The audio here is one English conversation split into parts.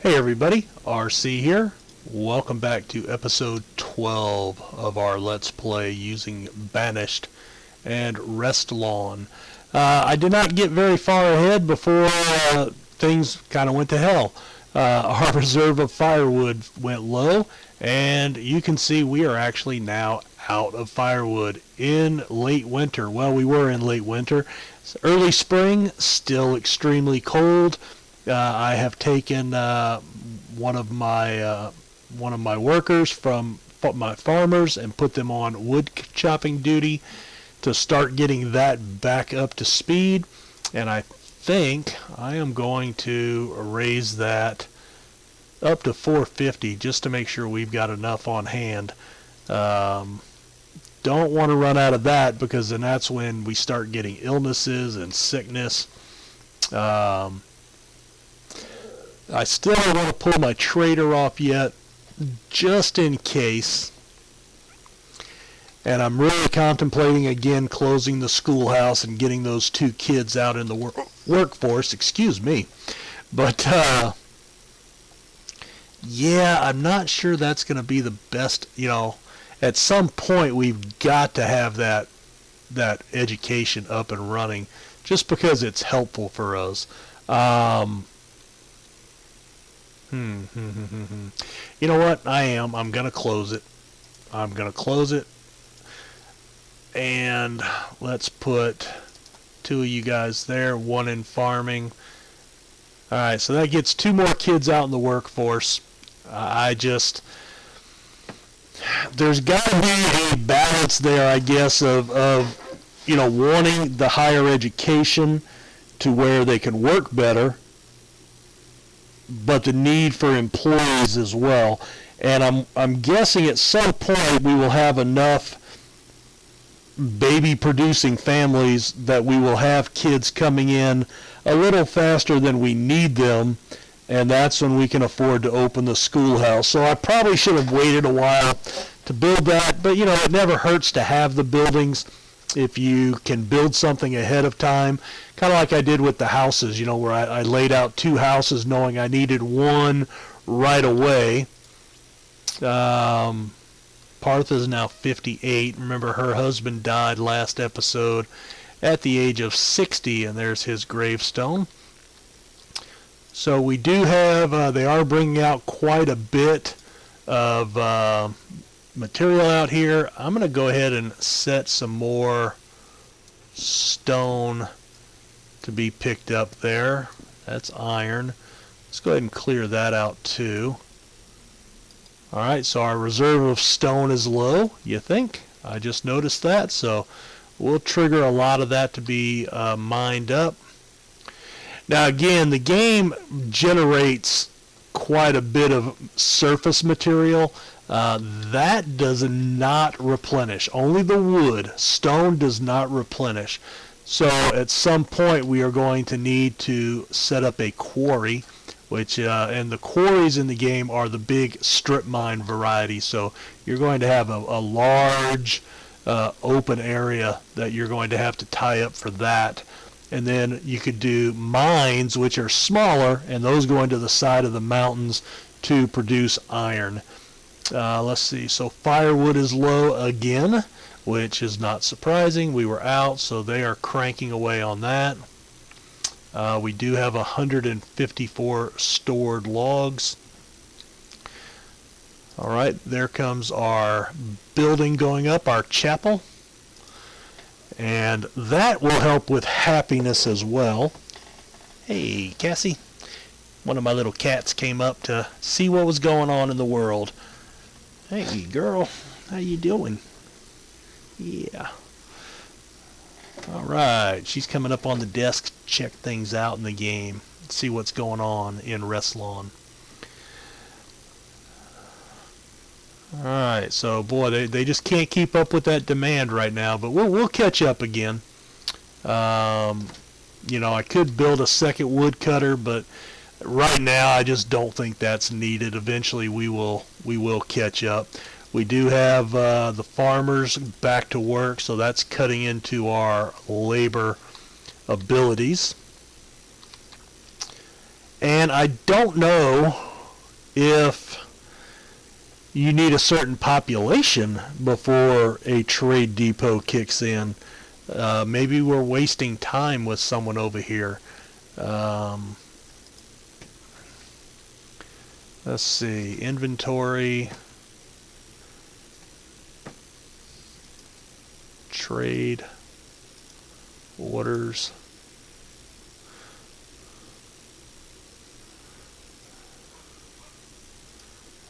Hey everybody, RC here. Welcome back to episode 12 of our Let's Play using Banished and Restlawn. I did not get very far ahead before things kind of went to hell. Our reserve of firewood went low, and you can see we are actually now out of firewood in late winter. Well, we were in late winter. It's early spring, still extremely cold. I have taken one of my workers from my farmers and put them on wood chopping duty to start getting that back up to speed, and I think I am going to raise that up to 450 just to make sure we've got enough on hand. Don't want to run out of that, because then that's when we start getting illnesses and sickness. I still don't want to pull my trader off yet, just in case. And I'm really contemplating again closing the schoolhouse and getting those two kids out in the workforce. Excuse me. But yeah, I'm not sure that's going to be the best. You know, at some point we've got to have that education up and running, just because it's helpful for us. You know what? I'm going to close it. I'm going to close it. And let's put two of you guys there, one in farming. Alright, so that gets two more kids out in the workforce. There's got to be a balance there, I guess, of you know, wanting the higher education to where they can work better, but the need for employees as well. And I'm guessing at some point we will have enough baby producing families that we will have kids coming in a little faster than we need them, and that's when we can afford to open the schoolhouse. So I probably should have waited a while to build that, but you know, it never hurts to have the buildings if you can build something ahead of time, kind of like I did with the houses, you know, where I laid out two houses knowing I needed one right away. Partha is now 58. Remember, her husband died last episode at the age of 60, and there's his gravestone. So we do have, they are bringing out quite a bit of material out here. I'm going to go ahead and set some more stone to be picked up there. That's iron. Let's go ahead and clear that out too. Alright, so our reserve of stone is low, you think? I just noticed that, so we'll trigger a lot of that to be mined up. Now again, the game generates quite a bit of surface material. That does not replenish. Only the wood. Stone does not replenish. So at some point we are going to need to set up a quarry, which and the quarries in the game are the big strip mine variety. So you're going to have a large open area that you're going to have to tie up for that. And then you could do mines, which are smaller, and those go into the side of the mountains to produce iron. Let's see, so firewood is low again, which is not surprising. We were out, so they are cranking away on that. We do have 154 stored logs. Alright, there comes our building going up, our chapel. And that will help with happiness as well. Hey, Cassie. One of my little cats came up to see what was going on in the world. Hey, girl. How you doing? Yeah. Alright, she's coming up on the desk to check things out in the game. See what's going on in Restlawn. Alright, so boy, they just can't keep up with that demand right now, but we'll catch up again. You know, I could build a second woodcutter, but right now I just don't think that's needed. Eventually we will catch up. We do have the farmers back to work, so that's cutting into our labor abilities. And I don't know if you need a certain population before a trade depot kicks in. Maybe we're wasting time with someone over here. Let's see, inventory, trade, orders.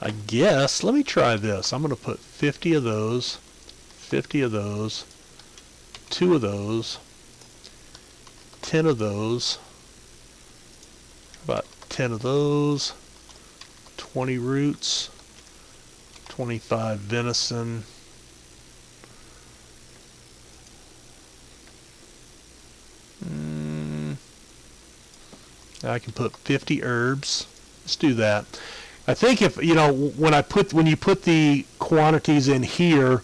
I guess, let me try this. I'm going to put 50 of those, 50 of those, 2 of those, 10 of those, about 10 of those, 20 roots, 25 venison, I can put 50 herbs. Let's do that. I think if, you know, when you put the quantities in here,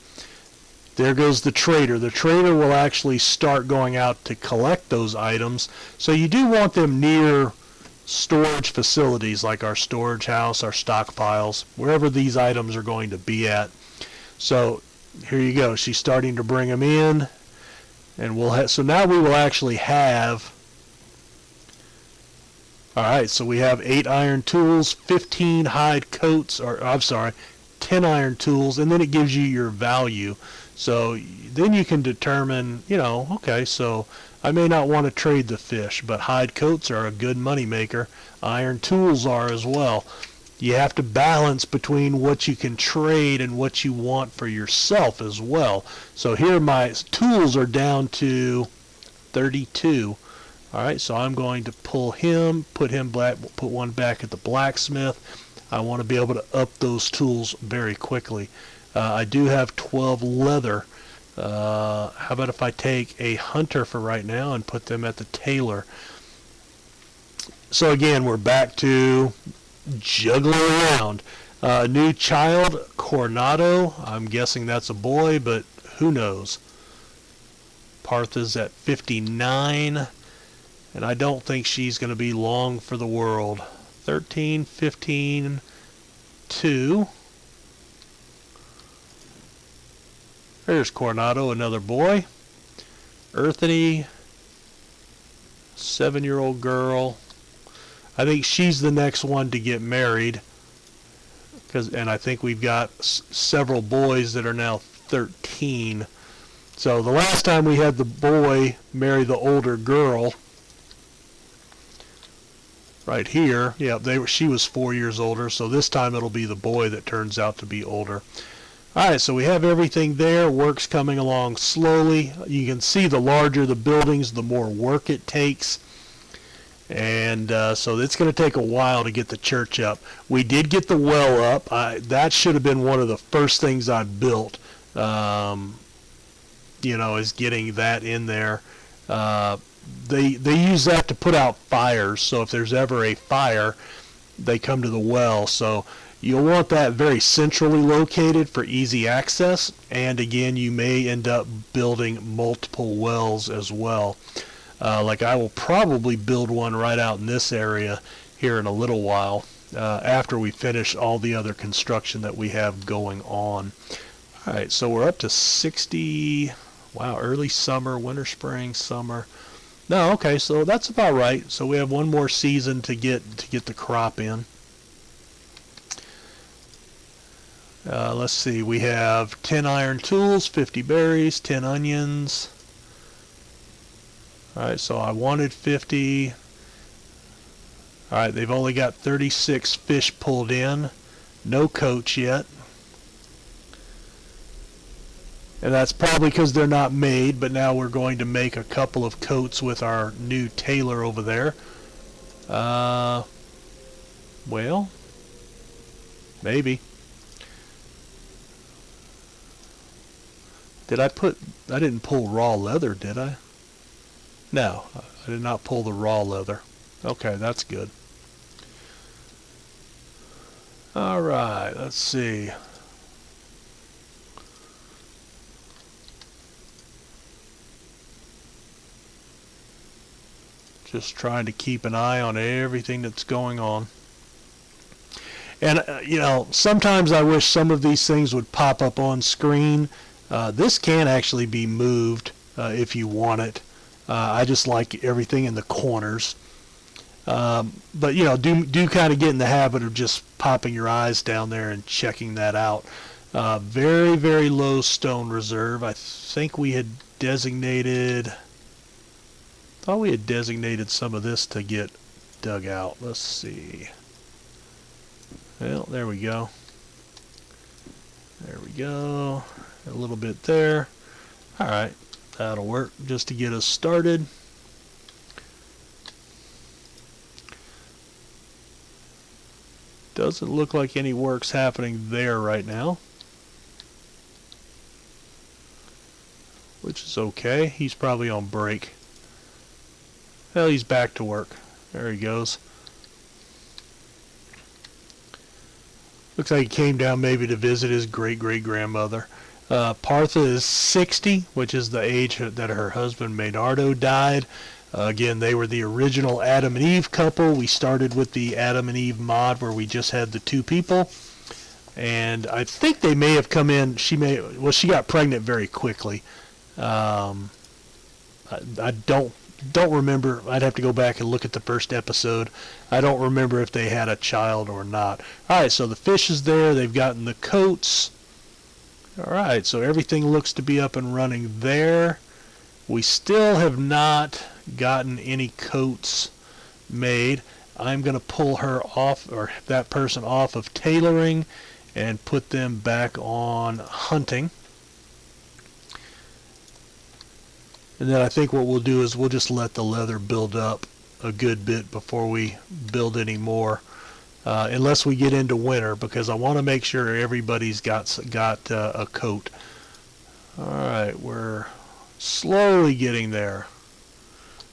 there goes the trader. The trader will actually start going out to collect those items. So you do want them near storage facilities like our storage house, our stockpiles, wherever these items are going to be at. So here you go. She's starting to bring them in, and so now we will actually have. All right, so we have 8 iron tools, 15 hide coats, or I'm sorry, 10 iron tools, and then it gives you your value. So then you can determine, you know, okay, so I may not want to trade the fish, but hide coats are a good money maker. Iron tools are as well. You have to balance between what you can trade and what you want for yourself as well. So here my tools are down to 32. All right, so I'm going to pull him, put one back at the blacksmith. I want to be able to up those tools very quickly. I do have 12 leather. How about if I take a hunter for right now and put them at the tailor? So again, we're back to juggling around. New child, Coronado. I'm guessing that's a boy, but who knows? Partha's at 59. And I don't think she's going to be long for the world. 13, 15, 2. There's Coronado, another boy. Earthany, 7-year-old girl. I think she's the next one to get married. And I think we've got several boys that are now 13. So the last time we had the boy marry the older girl, right here, yeah, she was 4 years older, so this time it'll be the boy that turns out to be older. Alright, so we have everything there. Work's coming along slowly. You can see the larger the buildings, the more work it takes. And so it's going to take a while to get the church up. We did get the well up. That should have been one of the first things I built, you know, is getting that in there. They use that to put out fires, so if there's ever a fire, they come to the well. So you'll want that very centrally located for easy access, and again, you may end up building multiple wells as well. Like I will probably build one right out in this area here in a little while, after we finish all the other construction that we have going on. Alright, so we're up to 60, wow, early summer, winter, spring, summer. No, okay, so that's about right. So we have one more season to get the crop in. Let's see, we have 10 iron tools, 50 berries, 10 onions. Alright, so I wanted 50. Alright, they've only got 36 fish pulled in. No coach yet. And that's probably because they're not made, but now we're going to make a couple of coats with our new tailor over there. Well, maybe. I didn't pull raw leather, did I? No, I did not pull the raw leather. Okay, that's good. Alright, let's see. Just trying to keep an eye on everything that's going on. And, you know, sometimes I wish some of these things would pop up on screen. This can actually be moved if you want it. I just like everything in the corners. But, you know, do kind of get in the habit of just popping your eyes down there and checking that out. Very, very low stone reserve. I think we had designated... thought we had designated some of this to get dug out. Let's see. Well, there we go. There we go. A little bit there. Alright, that'll work just to get us started. Doesn't look like any work's happening there right now, which is okay. He's probably on break. Well, he's back to work. There he goes. Looks like he came down maybe to visit his great-great-grandmother. Partha is 60, which is the age that her husband Maynardo died. Again, they were the original Adam and Eve couple. We started with the Adam and Eve mod where we just had the two people. And I think they may have come in, she got pregnant very quickly. I don't remember. I'd have to go back and look at the first episode. I don't remember if they had a child or not. Alright, so the fish is there. They've gotten the coats. Alright, so everything looks to be up and running there. We still have not gotten any coats made. I'm going to pull her off, or that person off of tailoring and put them back on hunting. And then I think what we'll do is we'll just let the leather build up a good bit before we build any more. Unless we get into winter, because I want to make sure everybody's got a coat. Alright, we're slowly getting there.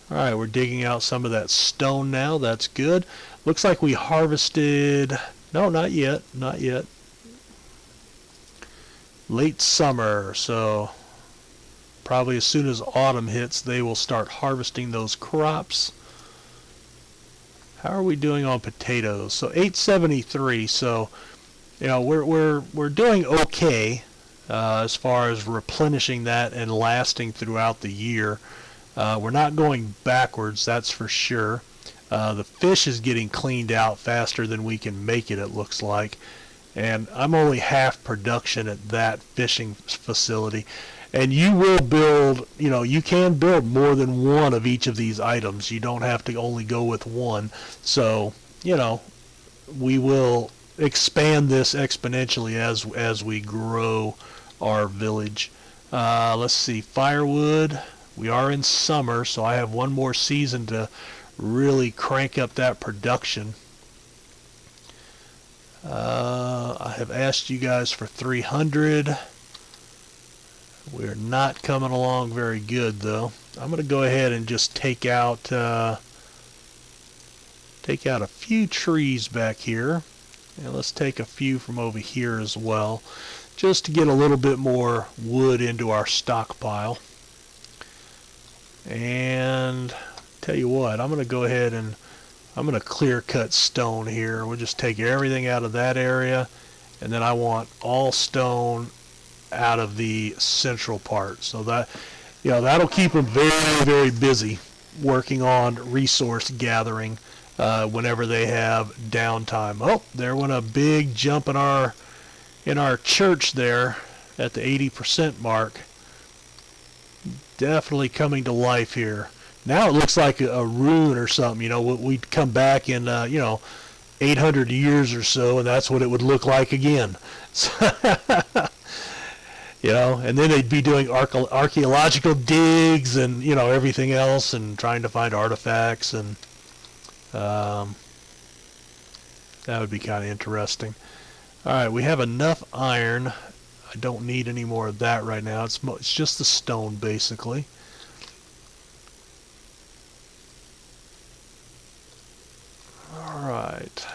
Alright, we're digging out some of that stone now. That's good. Looks like we harvested... No, not yet. Not yet. Late summer, so probably as soon as autumn hits, they will start harvesting those crops. How are we doing on potatoes? So 873. So, you know, we're doing okay as far as replenishing that and lasting throughout the year. We're not going backwards, that's for sure. The fish is getting cleaned out faster than we can make it, it looks like. And I'm only half production at that fishing facility. And you will build, you know, you can build more than one of each of these items. You don't have to only go with one. So, you know, we will expand this exponentially as we grow our village. Let's see, firewood. We are in summer, so I have one more season to really crank up that production. I have asked you guys for 300. We're not coming along very good, though. I'm going to go ahead and just take out a few trees back here. And let's take a few from over here as well, just to get a little bit more wood into our stockpile. And tell you what, I'm going to go ahead and I'm going to clear cut stone here. We'll just take everything out of that area, and then I want all stone out of the central part. So that, you know, that'll keep them very, very busy working on resource gathering whenever they have downtime. Oh, there went a big jump in our church there at the 80% mark. Definitely coming to life here. Now it looks like a ruin or something. You know, we'd come back in, you know, 800 years or so, and that's what it would look like again. You know, and then they'd be doing archaeological digs and, you know, everything else, and trying to find artifacts, and that would be kind of interesting. All right, we have enough iron. I don't need any more of that right now. It's just the stone, basically. All right.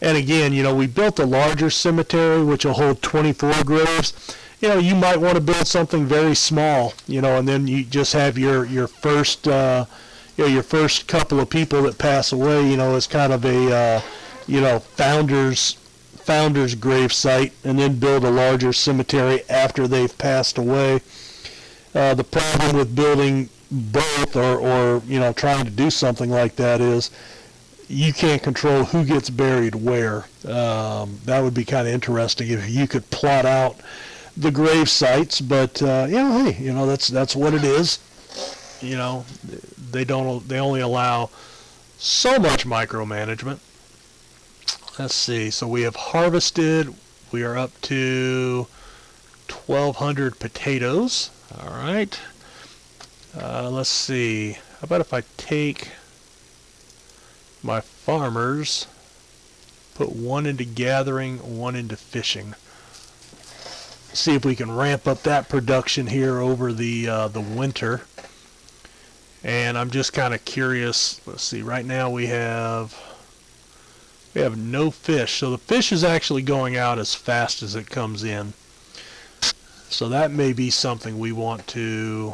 And again, you know, we built a larger cemetery which will hold 24 graves. You know, you might want to build something very small, you know, and then you just have your first you know, your first couple of people that pass away, you know, as kind of a you know, founder's grave site, and then build a larger cemetery after they've passed away. The problem with building both, or you know, trying to do something like that, is you can't control who gets buried where. That would be kind of interesting if you could plot out the grave sites, but you know, hey, you know, that's what it is. You know, they only allow so much micromanagement. Let's see. So we have harvested. We are up to 1,200 potatoes. All right. Let's see. How about if I take my farmers, put one into gathering, one into fishing. See if we can ramp up that production here over the winter. And I'm just kind of curious. Let's see. Right now we have no fish, so the fish is actually going out as fast as it comes in. So that may be something we want to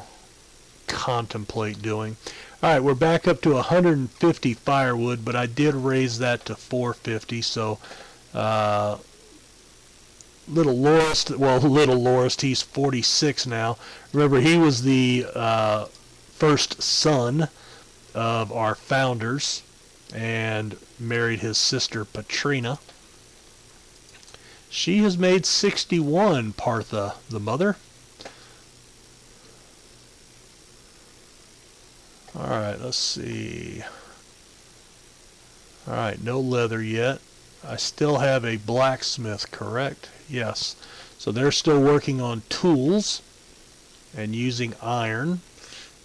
contemplate doing. All right, we're back up to 150 firewood, but I did raise that to 450. So Little Lorist, he's 46 now. Remember, he was the first son of our founders and married his sister Patrina. She has made 61, Partha, the mother. Alright, let's see. Alright, no leather yet. I still have a blacksmith, correct? Yes. So they're still working on tools and using iron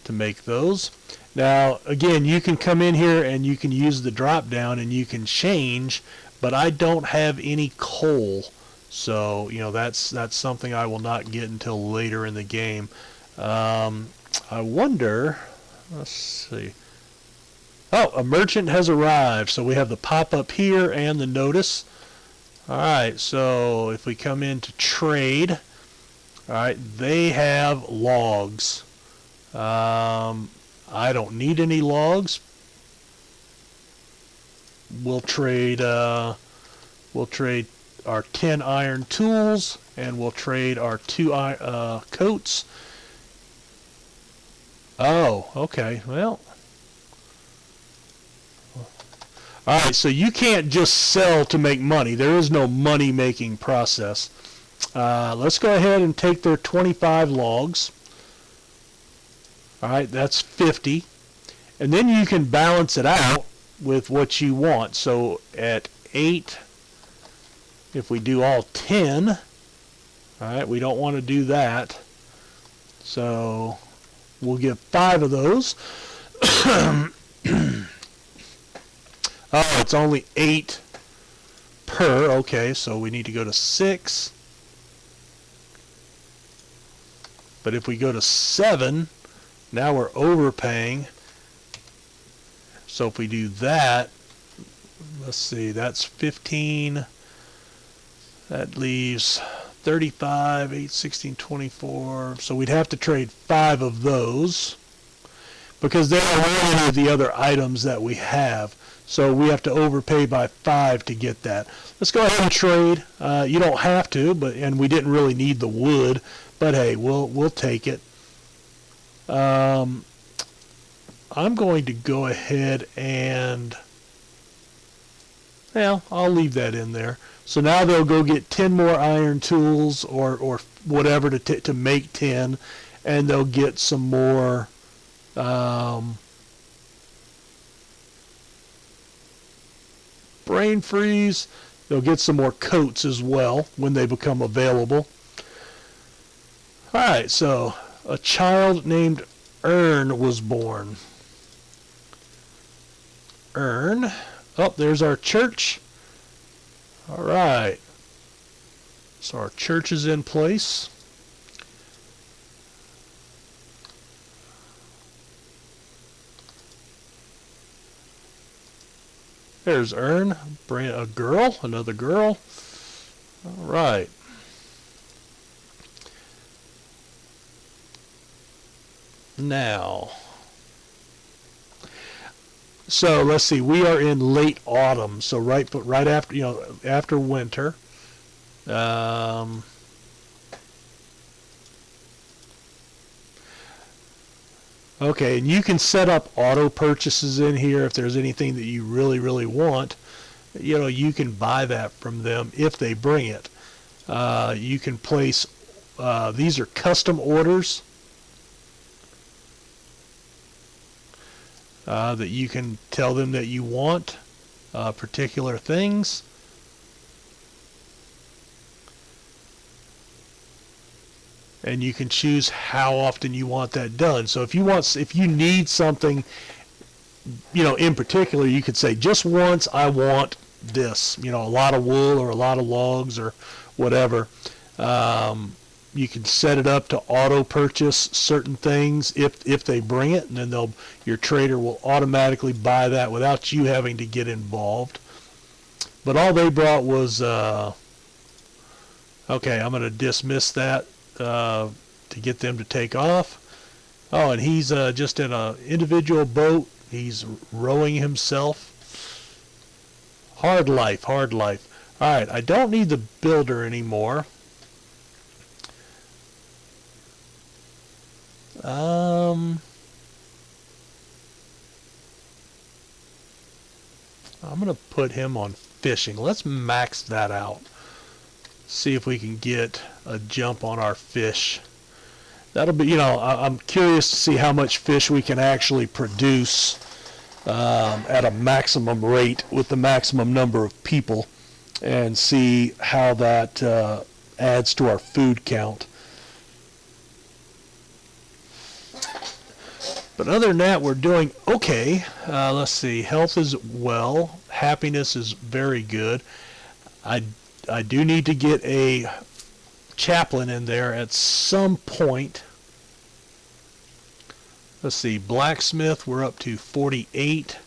to make those. Now, again, you can come in here and you can use the drop down and you can change, but I don't have any coal. So, you know, that's something I will not get until later in the game. I wonder, let's see. Oh, a merchant has arrived. So we have the pop-up here and the notice. All right, so if we come into trade, all right, they have logs. I don't need any logs. We'll trade our 10 iron tools, and we'll trade our 2 coats. Oh, okay. Well, all right. So you can't just sell to make money. There is no money-making process. Let's go ahead and take their 25 logs. All right, that's 50. And then you can balance it out with what you want. So at 8, if we do all 10, all right, we don't want to do that. So we'll give 5 of those. Oh, it's only 8 per. Okay, so we need to go to 6. But if we go to 7, now we're overpaying. So if we do that, let's see, that's 15. That leaves 35, 8, 16, 24. So we'd have to trade 5 of those because they are one of the other items that we have. So we have to overpay by 5 to get that. Let's go ahead and trade. You don't have to, and we didn't really need the wood, but hey, we'll take it. I'm going to go ahead and, well, I'll leave that in there. So now they'll go get 10 more iron tools or whatever to make 10, and they'll get some more brain freeze. They'll get some more coats as well when they become available. Alright, so a child named Ern was born. Ern. Oh, there's our church. Alright. So our church is in place. There's Ern, a girl, another girl. All right. Now, so let's see. We are in late autumn, so right after after winter. Um, okay, and you can set up auto purchases in here if there's anything that you really want. You can buy that from them if they bring it. You can place. These are custom orders. That you can tell them that you want particular things. And you can choose how often you want that done. So if you need something, in particular, you could say just once I want this, a lot of wool or a lot of logs or whatever. You can set it up to auto purchase certain things if they bring it, and then your trader will automatically buy that without you having to get involved. But all they brought was okay. I'm going to dismiss that to get them to take off. Oh, and he's just in an individual boat. He's rowing himself. Hard life, hard life. All right, I don't need the builder anymore. I'm going to put him on fishing. Let's max that out. See if we can get a jump on our fish. That'll be, I'm curious to see how much fish we can actually produce at a maximum rate with the maximum number of people, and see how that adds to our food count. But other than that, we're doing okay. Let's see. Health is well. Happiness is very good. I do need to get a chaplain in there at some point. Let's see. Blacksmith, we're up to 48.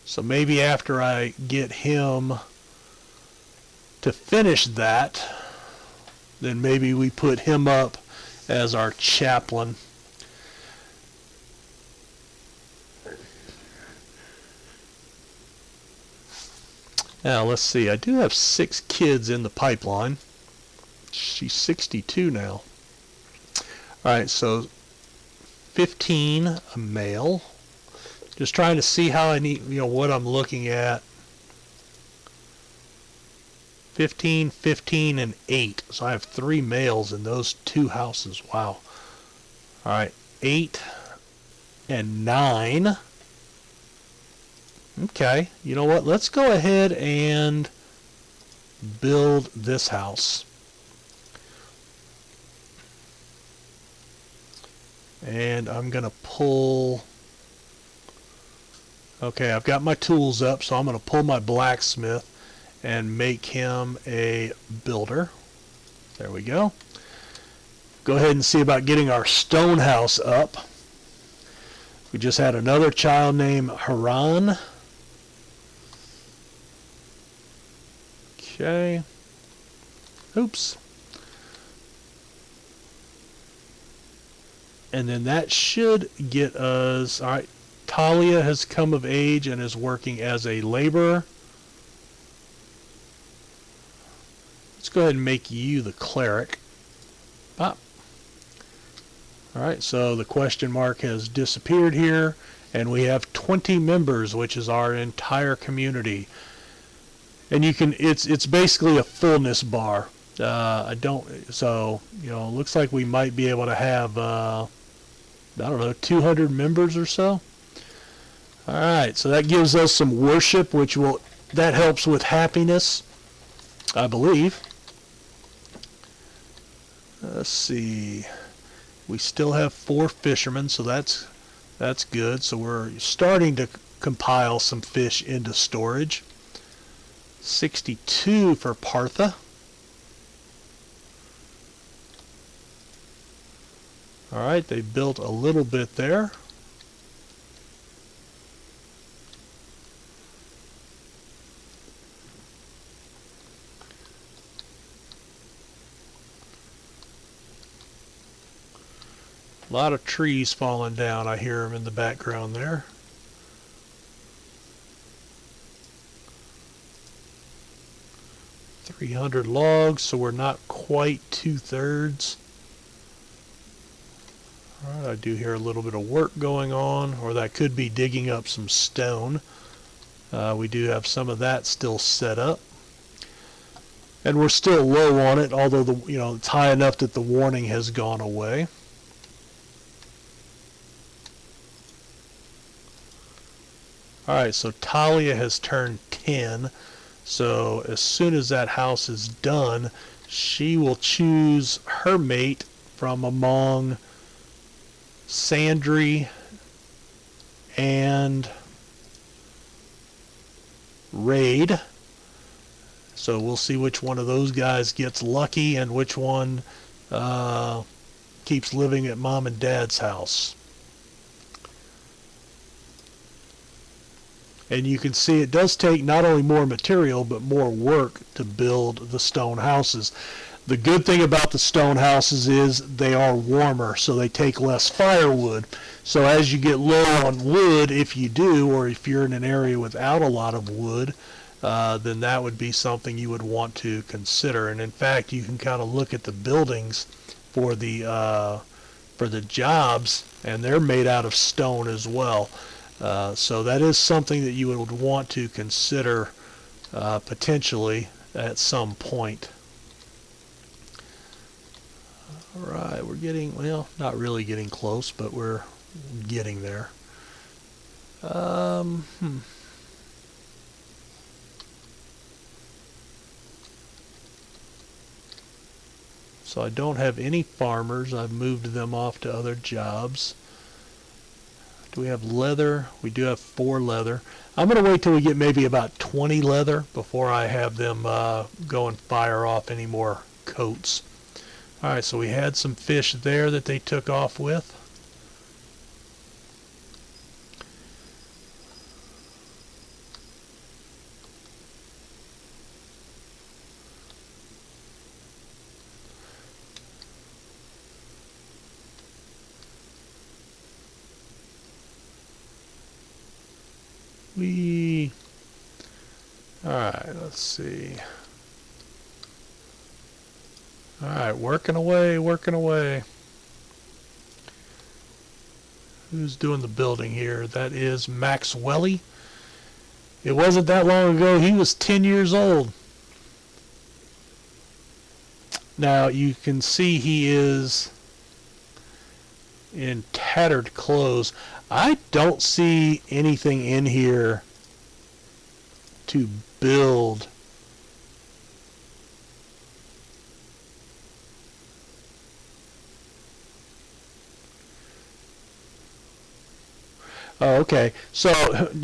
So maybe after I get him to finish that, then maybe we put him up as our chaplain. Now, let's see. I do have 6 kids in the pipeline. She's 62 now. All right, so 15 a male. Just trying to see how I need, what I'm looking at. 15, 15, and 8. So I have 3 males in those 2 houses. Wow. All right, 8 and 9. Okay, you know what? Let's go ahead and build this house. And I'm going to pull... Okay, I've got my tools up, so I'm going to pull my blacksmith and make him a builder. There we go. Go ahead and see about getting our stone house up. We just had another child named Haran. Okay. Oops. And then that should get us... All right. Talia has come of age and is working as a laborer. Let's go ahead and make you the cleric. Pop. All right, so the question mark has disappeared here, and we have 20 members, which is our entire community. And you can, it's basically a fullness bar. Looks like we might be able to have, I don't know, 200 members or so. All right, so that gives us some worship, that helps with happiness, I believe. Let's see. We still have 4 fishermen, so that's good. So we're starting to compile some fish into storage. 62 for Partha. All right, they built a little bit there. A lot of trees falling down. I hear them in the background there. $300 logs, so we're not quite 2/3. Alright, I do hear a little bit of work going on, or that could be digging up some stone. We do have some of that still set up. And we're still low on it, although it's high enough that the warning has gone away. Alright, so Talia has turned 10. So as soon as that house is done, she will choose her mate from among Sandry and Raid. So we'll see which one of those guys gets lucky and which one keeps living at Mom and Dad's house. And you can see it does take not only more material but more work to build the stone houses. The good thing about the stone houses is they are warmer, so they take less firewood. So as you get low on wood, if you do, or if you're in an area without a lot of wood, then that would be something you would want to consider. And in fact, you can kind of look at the buildings for the jobs, and they're made out of stone as well. So that is something that you would want to consider potentially at some point. Alright, we're getting, well, not really getting close, but we're getting there. So I don't have any farmers. I've moved them off to other jobs. Do we have leather? We do have 4 leather. I'm going to wait till we get maybe about 20 leather before I have them go and fire off any more coats. Alright, so we had some fish there that they took off with. Alright, let's see. Alright, working away, working away. Who's doing the building here? That is Maxwelly. It wasn't that long ago. He was 10 years old. Now, you can see he is in tattered clothes. I don't see anything in here to build. Oh, okay. So,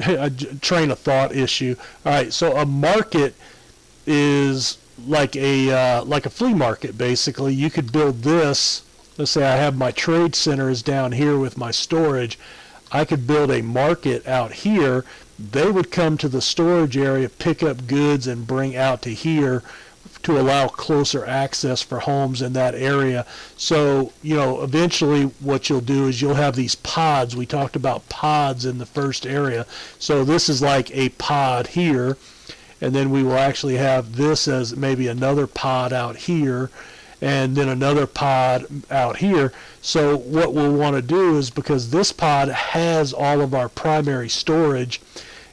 a train of thought issue. All right. So, a market is like a flea market. Basically, you could build this. Let's say I have my trade center is down here with my storage. I could build a market out here. They would come to the storage area, pick up goods, and bring out to here to allow closer access for homes in that area. So, eventually what you'll do is you'll have these pods. We talked about pods in the first area. So this is like a pod here, and then we will actually have this as maybe another pod out here, and then another pod out here. So what we'll want to do is, because this pod has all of our primary storage,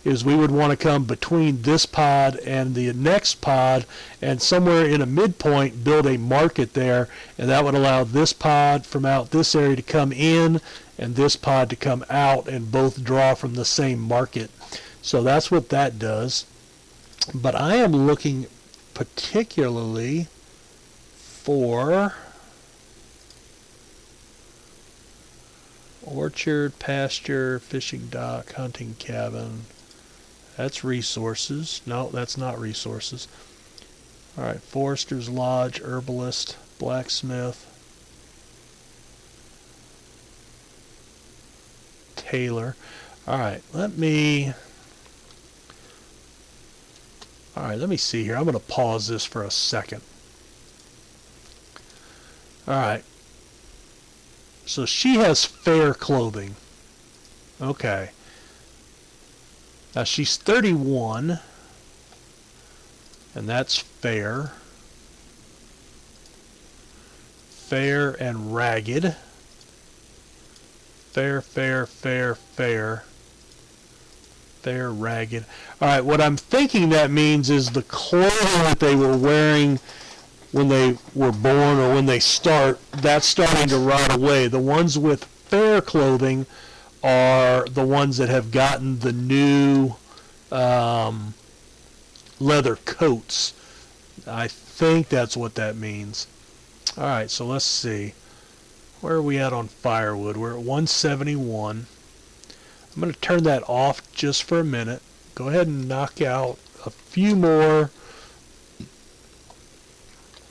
is we would want to come between this pod and the next pod, and somewhere in a midpoint build a market there, and that would allow this pod from out this area to come in and this pod to come out, and both draw from the same market. So that's what that does. But I am looking particularly for orchard, pasture, fishing dock, hunting cabin. That's resources. No, that's not resources. All right, forester's lodge, herbalist, blacksmith, tailor. All right, let me see here. I'm going to pause this for a second. All right. So she has fair clothing. Okay. Now she's 31. And that's fair. Fair and ragged. Fair, fair, fair, fair. Fair, ragged. Alright, what I'm thinking that means is the clothing that they were wearing when they were born or when they start, that's starting to rot away. The ones with fair clothing are the ones that have gotten the new leather coats. I think that's what that means. Alright, so let's see. Where are we at on firewood? We're at 171. I'm going to turn that off just for a minute. Go ahead and knock out a few more,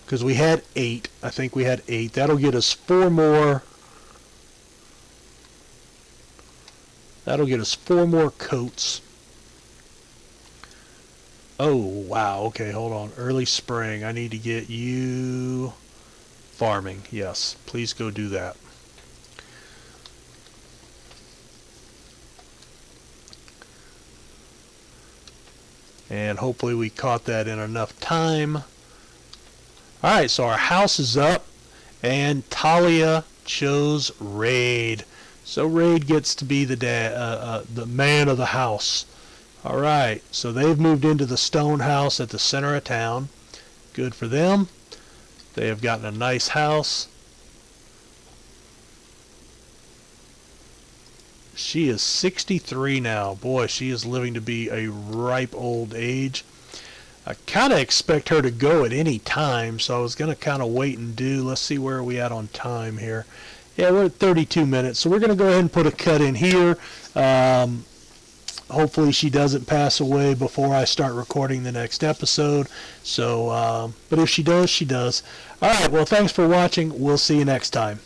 because we had 8. I think we had 8. That'll get us 4 more. That'll get us 4 more coats. Oh, wow. Okay, hold on. Early spring. I need to get you farming. Yes, please go do that. And hopefully we caught that in enough time. Alright, so our house is up, and Talia chose Raid. So Raid gets to be the man of the house. Alright, so they've moved into the stone house at the center of town. Good for them. They have gotten a nice house. She is 63 now. Boy, she is living to be a ripe old age. I kind of expect her to go at any time, so I was going to kind of wait and do. Let's see where are we at on time here. Yeah, we're at 32 minutes, so we're going to go ahead and put a cut in here. Hopefully she doesn't pass away before I start recording the next episode. So, but if she does, she does. All right, well, thanks for watching. We'll see you next time.